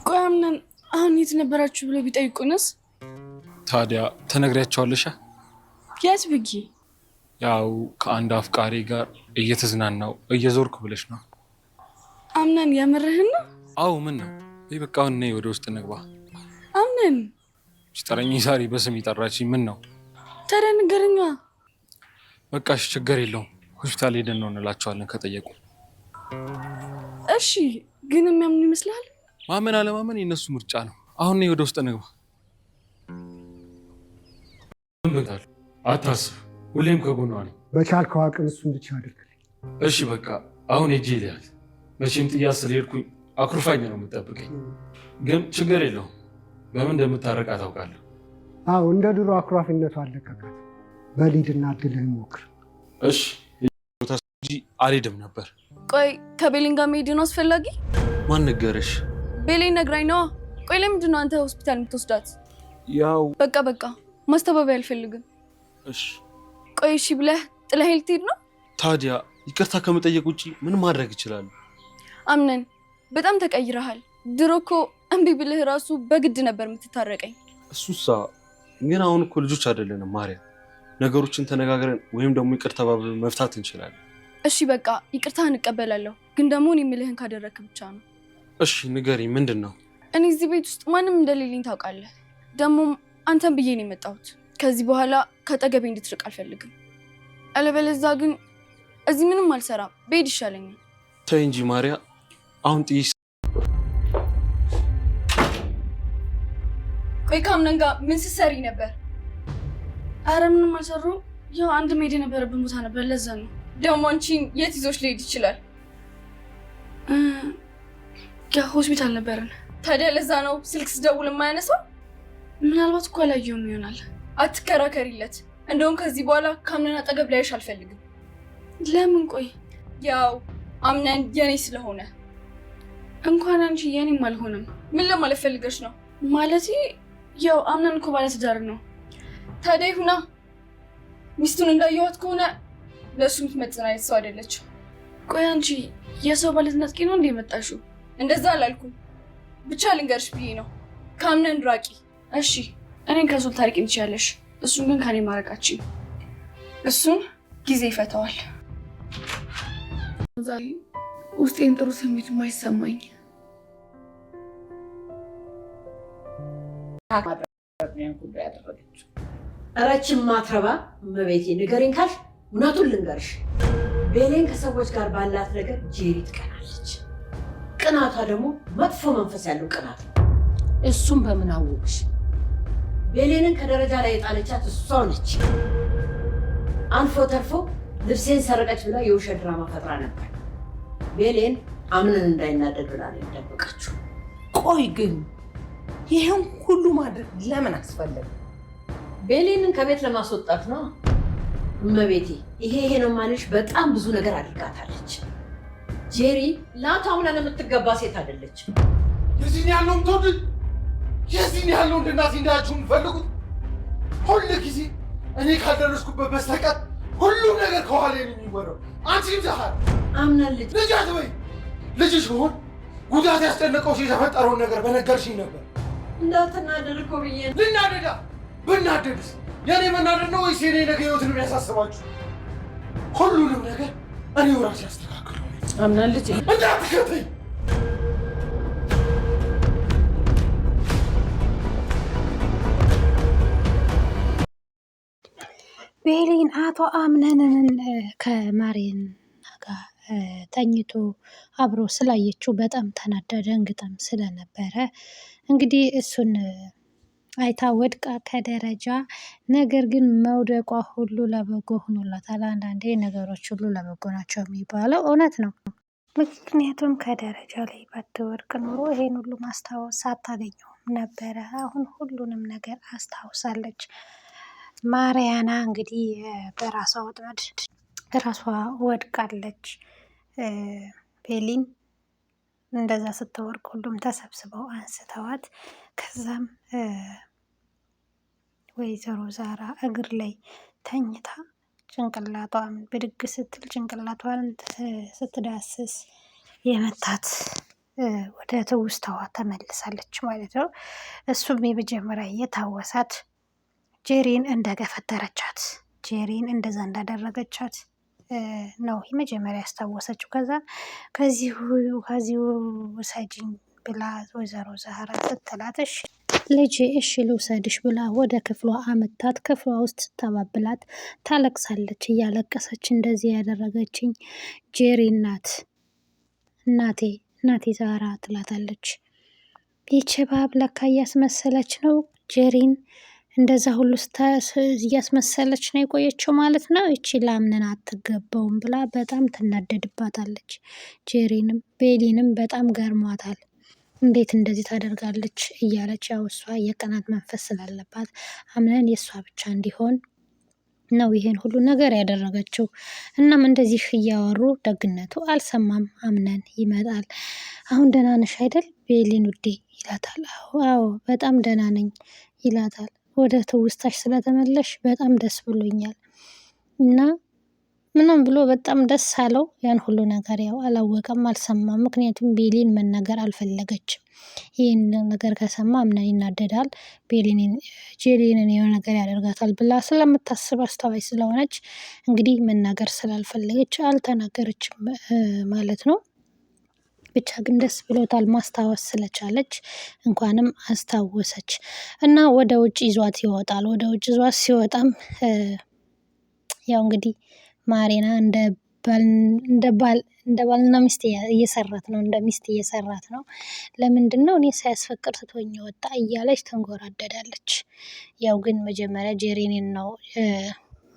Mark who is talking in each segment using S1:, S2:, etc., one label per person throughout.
S1: ቆይ አምነን አሁን የት ነበራችሁ ብለው ቢጠይቁንስ?
S2: ታዲያ ተነግሪያቸዋለሽ?
S1: የት ብዬ?
S2: ያው ከአንድ አፍቃሪ ጋር እየተዝናናው እየዞርኩ ብለሽ ነው።
S1: አምነን የምርህን ነው?
S2: አው ምን ነው? በቃ አሁን ነይ ወደ ውስጥ እንግባ።
S1: አምነን
S2: ሲጠራኝ ዛሬ በስም ይጠራችኝ ምን ነው?
S1: ታዲያ ንገረኛ።
S2: በቃ እሺ ችግር የለውም ሆስፒታል ሄደን ነው እንላቸዋለን ከጠየቁ።
S1: እሺ ግን የሚያምኑ ይመስላል?
S2: ማመን አለማመን የነሱ ምርጫ ነው። አሁን ነይ ወደ ውስጥ እንግባ። እንበታል አታስብ፣ ሁሌም ከጎኗ ነኝ።
S3: በቻልከው አቅም እሱን ብቻ አድርግልኝ።
S2: እሺ በቃ አሁን ሄጄ ልያት። መቼም ጥያት ስለሄድኩኝ አኩርፋኝ ነው የምጠብቀኝ። ግን ችግር የለውም በምን እንደምታረቃ ታውቃለሁ።
S3: አዎ እንደ ድሮ አኩራፊነቱ አለቀቃት። በሊድና እድልህን ሞክር።
S2: እሺ እንጂ አልሄድም ነበር።
S1: ቆይ ከቤሊን ጋር መሄድ ነው አስፈላጊ?
S2: ማን ነገረሽ?
S1: ቤሊን ነግራኝ ነዋ። ቆይ ለምንድን ነው አንተ ሆስፒታል የምትወስዳት?
S2: ያው
S1: በቃ ማስተባበያ አልፈልግም።
S2: እሺ
S1: ቆይ እሺ ብለህ ጥለኸኝ ልትሄድ ነው?
S2: ታዲያ ይቅርታ ከመጠየቅ ውጪ ምን ማድረግ ይችላል?
S1: አምነን በጣም ተቀይረሃል። ድሮ እኮ እምቢ ብልህ ራሱ በግድ ነበር የምትታረቀኝ።
S2: እሱሳ ግን አሁን እኮ ልጆች አይደለንም ማርያም። ነገሮችን ተነጋግረን ወይም ደግሞ ይቅርታ ተባብለን መፍታት እንችላለን።
S1: እሺ በቃ ይቅርታህን እቀበላለሁ፣ ግን ደግሞ እኔ የምልህን ካደረክ ብቻ ነው።
S2: እሺ ንገሪኝ፣ ምንድን ነው?
S1: እኔ እዚህ ቤት ውስጥ ማንም እንደሌለኝ ታውቃለህ። ደግሞም አንተን ብዬ ነው የመጣሁት። ከዚህ በኋላ ከአጠገቤ እንድትርቅ አልፈልግም። አለበለዚያ ግን እዚህ ምንም አልሰራም፣ ብሄድ ይሻለኛል።
S2: ተይ እንጂ ማርያ፣ አሁን ጥይሽ።
S1: ቆይ ከአምነን ጋር ምን ስትሰሪ ነበር? አረ ምንም አልሰራሁም። ያው አንድ መሄድ የነበረብን ቦታ ነበር፣ ለዛ ነው። ደግሞ አንቺን የት ይዞሽ ሊሄድ ይችላል? ያው ሆስፒታል ነበርን። ታዲያ ለዛ ነው ስልክ ስደውል የማያነሳው? ምናልባት እኮ አላየሁም ይሆናል። አትከራከሪለት። እንደውም ከዚህ በኋላ ከአምነን አጠገብ ላይሽ አልፈልግም። ለምን? ቆይ ያው አምነን የኔ ስለሆነ። እንኳን አንቺ የኔም አልሆነም። ምን ለማለት ፈልገሽ ነው? ማለቴ ያው አምነን እኮ ባለትዳር ነው። ታዲያ ይሁና። ሚስቱን እንዳየኋት ከሆነ ለእሱ የምትመጥን አይነት ሰው አይደለችም። ቆይ አንቺ የሰው ባለትነጥቂ ነው እንደ የመጣሽው? እንደዛ አላልኩም። ብቻ ልንገርሽ ብዬ ነው። ከአምነን ራቂ። እሺ እኔን ከሱ ታሪቅ እንችያለሽ፣ እሱን ግን ከኔ ማረቃችን። እሱን ጊዜ ይፈታዋል። ዛሬ ውስጤን ጥሩ ስሜት የማይሰማኝ
S4: ጉዳይ ያደረገችው እረችም ማትረባ እመቤቴ ንገሪኝ ካልሽ እውነቱን ልንገርሽ፣ ቤሌን ከሰዎች ጋር ባላት ነገር ጄሪ ትቀናለች። ቅናቷ ደግሞ መጥፎ መንፈስ ያለው ቅናት ነው።
S5: እሱም በምን አወቅሽ?
S4: ቤሌንን ከደረጃ ላይ የጣለቻት እሷ ነች። አልፎ ተርፎ ልብሴን ሰረቀች ብላ የውሸት ድራማ ፈጥራ ነበር። ቤሌን አምነን እንዳይናደድ ብላ ነው የደበቀችው።
S5: ቆይ ግን ይሄን ሁሉ ማድረግ ለምን አስፈለገ?
S4: ቤሌንን ከቤት ለማስወጣት ነው እመቤቴ። ይሄ ነው ማለሽ በጣም ብዙ ነገር አድርጋታለች። ጄሪ ለአቶ አምነን የምትገባ ሴት አይደለች።
S6: የዚህን ያለው ምትወድ የዚህን ያለው እንደናት እንዳያችሁ የምፈልጉት ሁሉ ጊዜ እኔ ካልደረስኩበት በስተቀር ሁሉም ነገር ከኋላ ነው የሚወራው። አንቺ ይዛሃል
S4: አምነን
S6: ልጅ አትበይ። ልጅሽ ሆን ጉዳት ያስጨነቀው የተፈጠረውን ነገር በነገርሽኝ ነበር።
S4: እንዳትናደድ እኮ ብዬ ነው።
S6: ልናደዳ ብናደድስ የኔ መናደድ ነው ወይስ የኔ ነገ ህይወትን የሚያሳስባችሁ? ሁሉንም ነገር እኔው ራሴ ያስተካክለው።
S5: አምናን ልጅ
S6: እንዳትከተይ።
S7: ቤሊን አቶ አምነንን ከማሪን ጋር ተኝቶ አብሮ ስላየችው በጣም ተናዳ ደንግጣም ስለነበረ እንግዲህ እሱን አይታ ወድቃ ከደረጃ ነገር ግን መውደቋ ሁሉ ለበጎ ሆኖላታል። አንዳንዴ ነገሮች ሁሉ ለበጎ ናቸው የሚባለው እውነት ነው። ምክንያቱም ከደረጃ ላይ ባትወድቅ ኖሮ ይሄን ሁሉ ማስታወስ አታገኘውም ነበረ። አሁን ሁሉንም ነገር አስታውሳለች። ማሪያና እንግዲህ በራሷ ወጥመድ ራሷ ወድቃለች። ቤሊን እንደዛ ስትወርቅ ሁሉም ተሰብስበው አንስተዋት ከዛም ወይዘሮ ዛራ እግር ላይ ተኝታ ጭንቅላቷን ብድግ ስትል ጭንቅላቷን ስትዳስስ የመታት ወደ ትውስታዋ ተመልሳለች ማለት ነው። እሱም የመጀመሪያ የታወሳት ጄሪን እንደገፈተረቻት ጄሪን እንደዛ እንዳደረገቻት ነው የመጀመሪያ ያስታወሰችው። ከዛ ከዚሁ ውሰጂኝ ብላ ወይዘሮ ዛህራ ስትላትሽ ልጄ እሺ ልውሰድሽ ብላ ወደ ክፍሏ አመታት። ክፍሏ ውስጥ ስታባብላት ታለቅሳለች። እያለቀሰች እንደዚህ ያደረገችኝ ጄሪ ናት፣ እናቴ ዛህራ ትላታለች። ይቺ ባብ ለካ እያስመሰለች ነው ጄሪን እንደዛ ሁሉ እያስመሰለች ነው የቆየችው ማለት ነው። ይቺ ላምነን አትገባውም ብላ በጣም ትናደድባታለች። ጄሪንም ቤሊንም በጣም ገርሟታል። እንዴት እንደዚህ ታደርጋለች እያለች ያው እሷ የቅናት መንፈስ ስላለባት አምነን የእሷ ብቻ እንዲሆን ነው ይሄን ሁሉ ነገር ያደረገችው። እናም እንደዚህ እያወሩ ደግነቱ አልሰማም። አምነን ይመጣል። አሁን ደህና ነሽ አይደል ቤሊን ውዴ ይላታል። አዎ በጣም ደህና ነኝ ይላታል። ወደ ትውስታሽ ስለተመለሽ በጣም ደስ ብሎኛል እና ምንም ብሎ በጣም ደስ አለው። ያን ሁሉ ነገር ያው አላወቀም፣ አልሰማም። ምክንያቱም ቤሊን መናገር አልፈለገችም። ይህን ነገር ከሰማ አምነን ይናደዳል፣ ጄሪንን የሆነ ነገር ያደርጋታል ብላ ስለምታስብ አስተዋይ ስለሆነች እንግዲህ መናገር ስላልፈለገች አልተናገረችም ማለት ነው። ብቻ ግን ደስ ብሎታል ማስታወስ ስለቻለች፣ እንኳንም አስታወሰች እና ወደ ውጭ ይዟት ይወጣል። ወደ ውጭ ይዟት ሲወጣም ያው እንግዲህ ማሪና እንደ ባልና ሚስት እየሰራት ነው፣ እንደ ሚስት እየሰራት ነው። ለምንድን ነው እኔ ሳያስፈቅድ ስትሆኝ ወጣ እያለች ተንጎራደዳለች። ያው ግን መጀመሪያ ጄሪንን ነው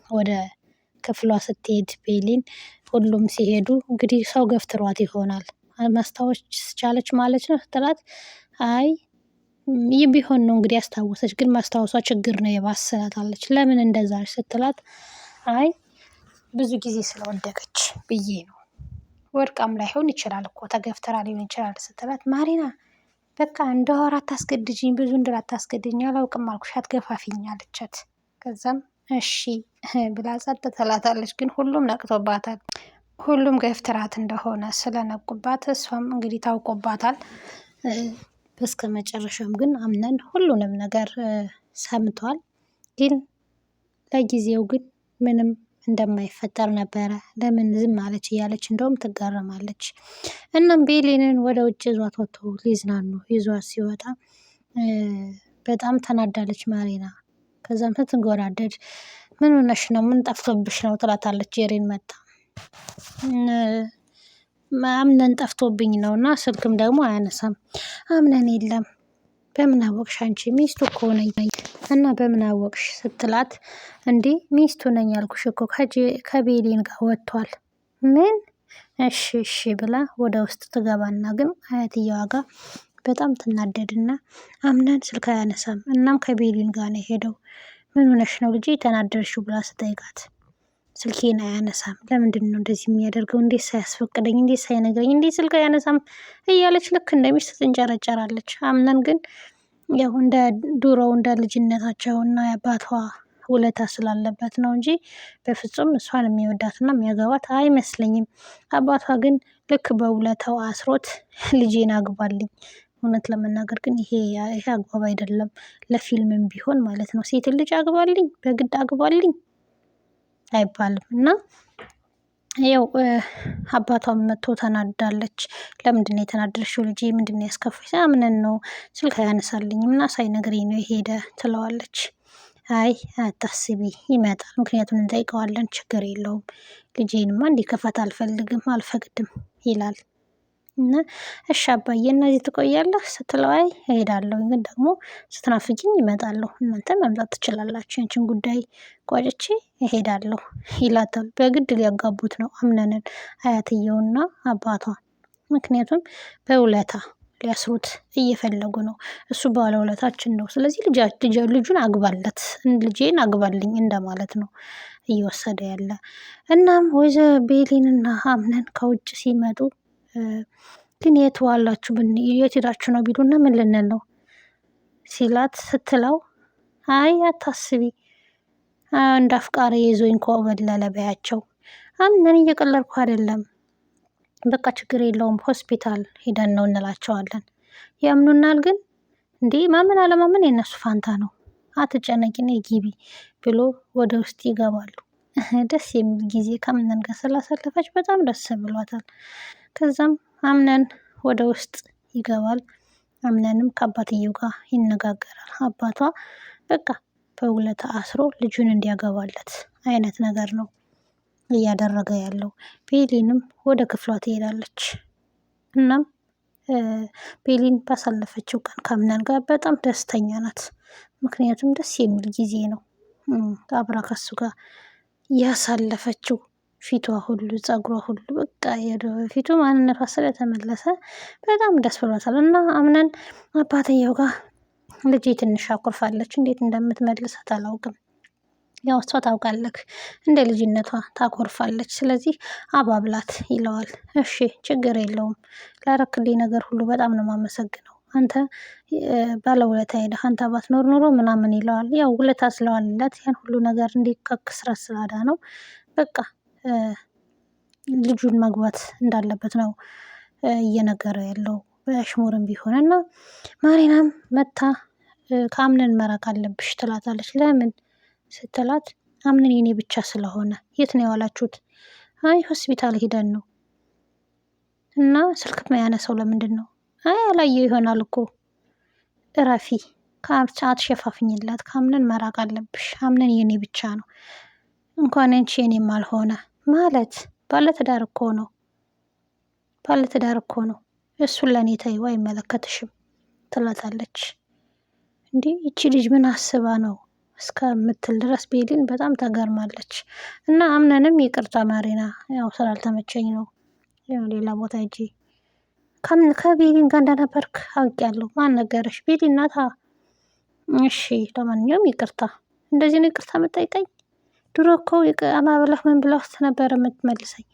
S7: ወደ ክፍሏ ስትሄድ ቤሊን ሁሉም ሲሄዱ እንግዲህ ሰው ገፍትሯት ይሆናል ማስታወስ ቻለች ማለት ነው ስትላት፣ አይ ይህ ቢሆን ነው እንግዲህ ያስታወሰች፣ ግን ማስታወሷ ችግር ነው የባሰላታለች። ለምን እንደዛ ስትላት፣ አይ ብዙ ጊዜ ስለወደቀች ብዬ ነው፣ ወድቃም ላይሆን ይችላል እኮ ተገፍተራ ሊሆን ይችላል ስትላት፣ ማሪና በቃ እንዳወራ አታስገድጅኝ፣ ብዙ እንድል አታስገድጅኝ፣ አላውቅም አልኩሽ አትገፋፊኝ አለቻት። ከዛም እሺ ብላ ጸጥ ትላታለች። ግን ሁሉም ነቅቶባታል። ሁሉም ገፍትራት እንደሆነ ስለነቁባት እሷም እንግዲህ ታውቆባታል። በስከ መጨረሻም ግን አምነን ሁሉንም ነገር ሰምቷል። ግን ለጊዜው ግን ምንም እንደማይፈጠር ነበረ። ለምን ዝም አለች እያለች እንደውም ትገረማለች። እናም ቤሊንን ወደ ውጭ ይዟት ወጥቶ ሊዝናኑ ይዟት ሲወጣ በጣም ተናዳለች ማሪና። ከዛም ስትንጎራደድ ምን ሆነሽ ነው? ምን ጠፍቶብሽ ነው? ትላታለች ጄሪን መጣ አምነን ጠፍቶብኝ ነው እና ስልክም ደግሞ አያነሳም። አምነን የለም። በምን አወቅሽ? አንቺ ሚስቱ እኮ ነኝ እና በምን አወቅሽ ስትላት፣ እንዴ ሚስቱ ነኝ ያልኩሽ እኮ ከቤሊን ጋር ወጥቷል። ምን? እሺ ብላ ወደ ውስጥ ትገባና ግን አያትየዋ ጋር በጣም ትናደድና አምነን ስልክ አያነሳም፣ እናም ከቤሊን ጋር ነው የሄደው። ምን ሆነሽ ነው ልጄ ተናደድሽው? ብላ ስጠይቃት ስልኬን አያነሳም። ለምንድን ነው እንደዚህ የሚያደርገው? እንዴት ሳያስፈቅደኝ፣ እንዴት ሳይነግረኝ፣ እንዴት ስልክ አያነሳም እያለች ልክ እንደ ሚስት ትንጨረጨራለች። አምነን ግን ያው እንደ ድሮው እንደ ልጅነታቸው እና የአባቷ ውለታ ስላለበት ነው እንጂ በፍጹም እሷን የሚወዳትና የሚያገባት አይመስለኝም። አባቷ ግን ልክ በውለታው አስሮት ልጄን አግባልኝ። እውነት ለመናገር ግን ይሄ አግባብ አይደለም፣ ለፊልምም ቢሆን ማለት ነው። ሴት ልጅ አግባልኝ በግድ አግባልኝ አይባልም። እና ያው አባቷም መጥቶ ተናዳለች። ለምንድን ነው የተናደድሽው ልጄ? ምንድን ነው ያስከፋሽ? አምነን ነው ስልክ አያነሳልኝም እና ሳይነግረኝ ነው የሄደ ትለዋለች። አይ አታስቢ ይመጣል፣ ምክንያቱም እንጠይቀዋለን፣ ችግር የለውም። ልጄንማ እንዲከፋት አልፈቅድም ይላል። እና እሺ አባዬ እነዚህ ትቆያለህ ስትለው፣ አይ እሄዳለሁ፣ ግን ደግሞ ስትናፍቂኝ ይመጣለሁ፣ እናንተ መምጣት ትችላላችሁ፣ ያንቺን ጉዳይ ቋጭቼ እሄዳለሁ ይላታል። በግድ ሊያጋቡት ነው አምነንን አያትየውና አባቷ። ምክንያቱም በውለታ ሊያስሩት እየፈለጉ ነው። እሱ ባለውለታችን ነው፣ ስለዚህ ልጁን አግባለት፣ ልጄን አግባልኝ እንደማለት ነው እየወሰደ ያለ። እናም ወይዘሮ ቤሊንና አምነን ከውጭ ሲመጡ ግን የት ዋላችሁ? የት ሄዳችሁ ነው ቢሉና ምን ልንል ነው ሲላት ስትለው፣ አይ አታስቢ እንደ አፍቃሪ ይዞኝ ኮበለለ በያቸው። አምነን እየቀለድኩ አይደለም፣ በቃ ችግር የለውም ሆስፒታል ሄደን ነው እንላቸዋለን። ያምኑናል። ግን እንዴ ማመን አለማመን የነሱ ፋንታ ነው። አትጨነቂ ነይ ግቢ ብሎ ወደ ውስጥ ይገባሉ። ደስ የሚል ጊዜ ከአምነን ጋር ስላሳለፈች በጣም ደስ ብሏታል። ከዛም አምነን ወደ ውስጥ ይገባል። አምነንም ከአባትየው ጋር ይነጋገራል። አባቷ በቃ በውለታ አስሮ ልጁን እንዲያገባለት አይነት ነገር ነው እያደረገ ያለው። ቤሊንም ወደ ክፍሏ ትሄዳለች። እናም ቤሊን ባሳለፈችው ቀን ከአምነን ጋር በጣም ደስተኛ ናት። ምክንያቱም ደስ የሚል ጊዜ ነው አብራ ከሱ ጋር ያሳለፈችው። ፊቷ ሁሉ ፀጉሯ ሁሉ በቃ የፊቱ ማንነቷ ስለተመለሰ በጣም ደስ ብሏታል። እና አምነን አባትየው ጋር ልጄ ትንሽ አኩርፋለች፣ እንዴት እንደምትመልሳት አላውቅም። ያው እሷ ታውቃለህ እንደ ልጅነቷ ታኮርፋለች፣ ስለዚህ አባብላት ይለዋል። እሺ ችግር የለውም ላረክልኝ ነገር ሁሉ በጣም ነው የማመሰግነው፣ አንተ ባለውለታዬ ነህ፣ አንተ ባትኖር ኖሮ ምናምን ይለዋል። ያው ውለታ ስለዋለለት ያን ሁሉ ነገር እንዲከስራት ስላዳ ነው በቃ ልጁን መግባት እንዳለበት ነው እየነገረ ያለው በአሽሙርም ቢሆን። እና ማሪናም መታ ከአምነን መራቅ አለብሽ ትላታለች። ለምን ስትላት አምነን የኔ ብቻ ስለሆነ። የት ነው የዋላችሁት? አይ ሆስፒታል ሂደን ነው። እና ስልክ የሚያነሳው ለምንድን ነው? አይ አላየው ይሆናል እኮ። እረፊ፣ አትሸፋፍኝላት፣ ከአምነን መራቅ አለብሽ። አምነን የኔ ብቻ ነው፣ እንኳን አንቺ የኔም አልሆነ። ማለት ባለትዳር እኮ ነው፣ ባለትዳር እኮ ነው። እሱን ለእኔ ተይው፣ አይመለከትሽም ትላታለች። እንዲህ ይቺ ልጅ ምን አስባ ነው እስከምትል ድረስ ቤሊን በጣም ተገርማለች። እና አምነንም ይቅርታ ማሪና፣ ያው ስላልተመቸኝ ነው ሌላ ቦታ ሂጂ ከቤሊን ጋር እንደነበርክ አውቄያለሁ። ማን ነገረሽ? ቤሊን ናታ። እሺ ለማንኛውም ይቅርታ። እንደዚህ ነው ይቅርታ የምጠይቀኝ? ድሮ እኮ አማብለህ ምን ብለህ ነበር የምትመልሰኝ?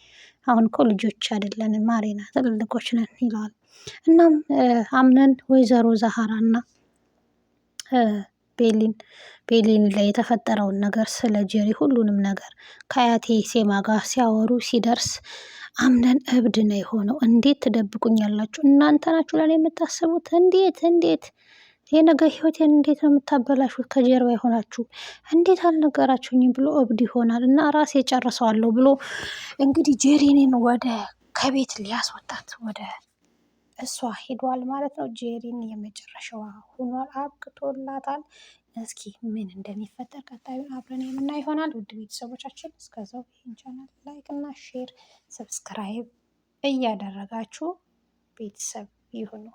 S7: አሁን እኮ ልጆች አይደለንም ማሪና፣ ትልልቆች ነን ይለዋል። እናም አምነን ወይዘሮ ዛሃራ እና ቤሊን ላይ የተፈጠረውን ነገር ስለ ጄሪ ሁሉንም ነገር ከአያቴ ሴማ ጋር ሲያወሩ ሲደርስ አምነን እብድ ነው የሆነው። እንዴት ትደብቁኛላችሁ? እናንተ ናችሁ ለእኔ የምታስቡት? እንዴት የነገ ህይወቴን እንዴት ነው የምታበላሹት? ከጀርባ የሆናችሁ እንዴት አልነገራችሁኝም ብሎ እብድ ይሆናል። እና ራሴ ጨርሰዋለሁ ብሎ እንግዲህ ጄሪንን ወደ ከቤት ሊያስወጣት ወደ እሷ ሄዷል ማለት ነው። ጄሪን የመጨረሻዋ ሆኗል፣ አብቅቶላታል። እስኪ ምን እንደሚፈጠር ቀጣዩን አብረን የምናይ ይሆናል። ውድ ቤተሰቦቻችን እስከዛው ይህን ቻናል ላይክ እና ሼር፣ ሰብስክራይብ እያደረጋችሁ ቤተሰብ ይሁኑ።